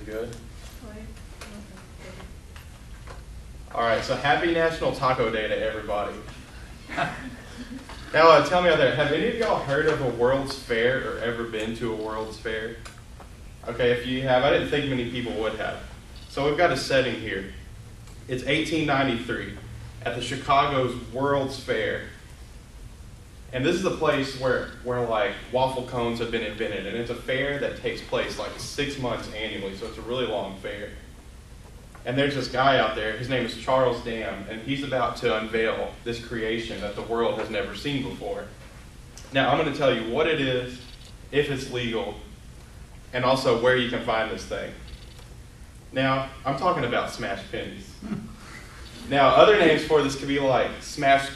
Pretty good. All right, so happy National Taco Day to everybody. Now, tell me out there, have any of y'all heard of a World's Fair or ever been to a World's Fair? Okay, if you have, I didn't think many people would have. So we've got a setting here. It's 1893 at the Chicago's World's Fair. And this is the place where like waffle cones have been invented. And it's a fair that takes place like 6 months annually, so it's a really long fair. And there's this guy out there, his name is Charles Dam, and he's about to unveil this creation that the world has never seen before. Now, I'm going to tell you what it is, if it's legal, and also where you can find this thing. Now, I'm talking about smash pennies. Now, other names for this could be like smash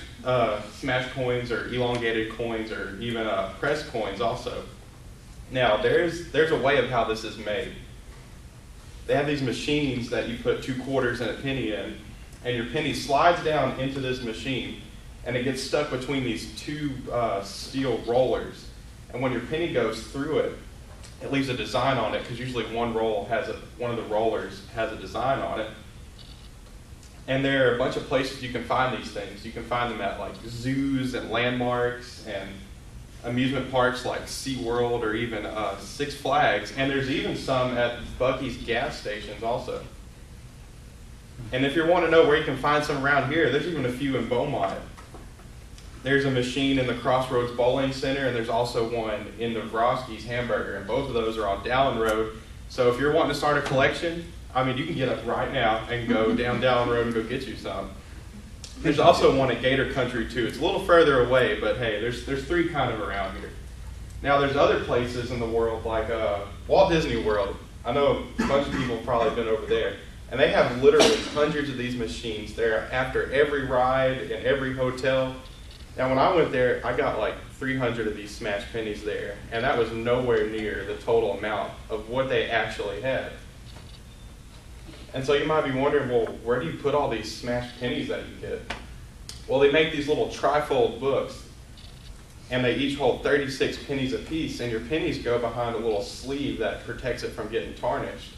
coins or elongated coins or even pressed coins also. Now, there's a way of how this is made. They have these machines that you put 2 quarters and a penny in, and your penny slides down into this machine, and it gets stuck between these 2 steel rollers. And when your penny goes through it, it leaves a design on it, because usually one of the rollers has a design on it. And there are a bunch of places you can find these things. You can find them at like zoos and landmarks and amusement parks like SeaWorld or even Six Flags. And there's even some at Buc-ee's gas stations also. And if you want to know where you can find some around here, there's even a few in Beaumont. There's a machine in the Crossroads Bowling Center, and there's also one in the Vrosky's Hamburger, and both of those are on Dallin Road. So if you're wanting to start a collection, I mean, you can get up right now and go down Dallin Road and go get you some. There's also one at Gator Country too. It's a little further away, but hey, there's 3 kind of around here. Now there's other places in the world like Walt Disney World. I know a bunch of people have probably been over there. And they have literally hundreds of these machines there after every ride and every hotel. Now when I went there, I got like 300 of these smash pennies there. And that was nowhere near the total amount of what they actually had. And so you might be wondering, well, where do you put all these smashed pennies that you get? Well, they make these little trifold books, and they each hold 36 pennies apiece, and your pennies go behind a little sleeve that protects it from getting tarnished.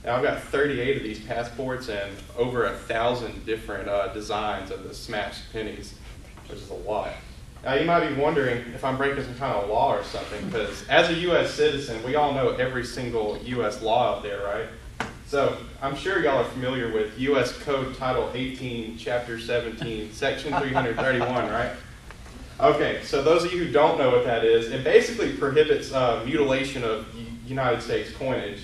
Now, I've got 38 of these passports and over 1,000 different designs of the smashed pennies, which is a lot. Now, you might be wondering if I'm breaking some kind of law or something, because as a U.S. citizen, we all know every single U.S. law out there, right? So, I'm sure y'all are familiar with U.S. Code Title 18, Chapter 17, Section 331, right? Okay, so those of you who don't know what that is, it basically prohibits mutilation of United States coinage.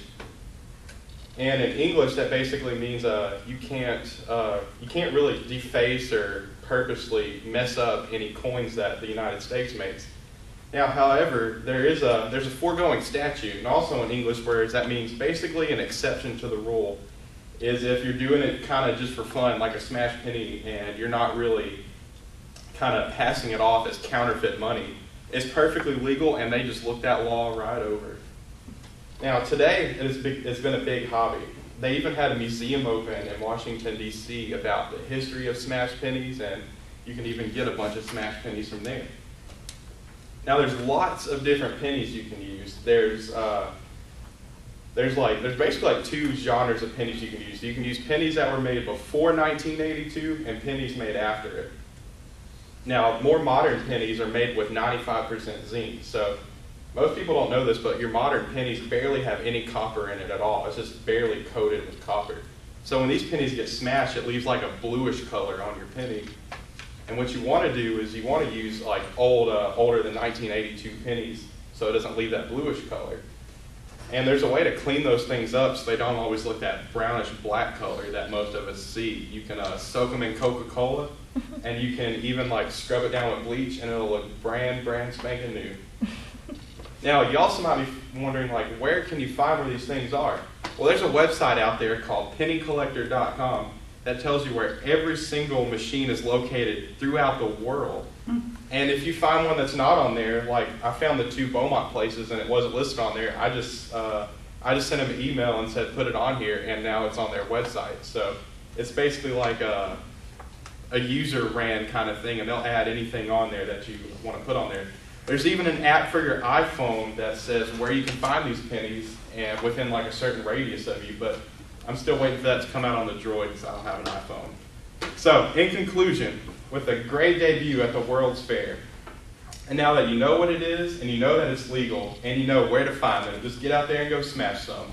And in English, that basically means you can't really deface or purposely mess up any coins that the United States makes. Now, however, there's a foregoing statute, and also in English, where that means basically an exception to the rule is if you're doing it kind of just for fun, like a smash penny, and you're not really kind of passing it off as counterfeit money. It's perfectly legal, and they just looked that law right over. Now, today, it's been a big hobby. They even had a museum open in Washington, D.C. about the history of smash pennies, and you can even get a bunch of smash pennies from there. Now, there's lots of different pennies you can use. There's basically like 2 genres of pennies you can use. You can use pennies that were made before 1982 and pennies made after it. Now, more modern pennies are made with 95% zinc. So most people don't know this, but your modern pennies barely have any copper in it at all. It's just barely coated with copper. So when these pennies get smashed, it leaves like a bluish color on your penny. And what you want to do is you want to use like older than 1982 pennies so it doesn't leave that bluish color. And there's a way to clean those things up so they don't always look that brownish black color that most of us see. You can soak them in Coca-Cola, and you can even like scrub it down with bleach, and it'll look brand spanking new. Now, you also might be wondering, like, where can you find where these things are? Well, there's a website out there called pennycollector.com that tells you where every single machine is located throughout the world. And if you find one that's not on there, like I found the 2 Beaumont places and it wasn't listed on there, I just sent them an email and said put it on here, and now it's on their website. So it's basically like a user ran kind of thing, and they'll add anything on there that you want to put on there. There's even an app for your iPhone that says where you can find these pennies, and within like a certain radius of you, but I'm still waiting for that to come out on the Droid because I don't have an iPhone. So, in conclusion, with a great debut at the World's Fair, and now that you know what it is, and you know that it's legal, and you know where to find them, just get out there and go smash some.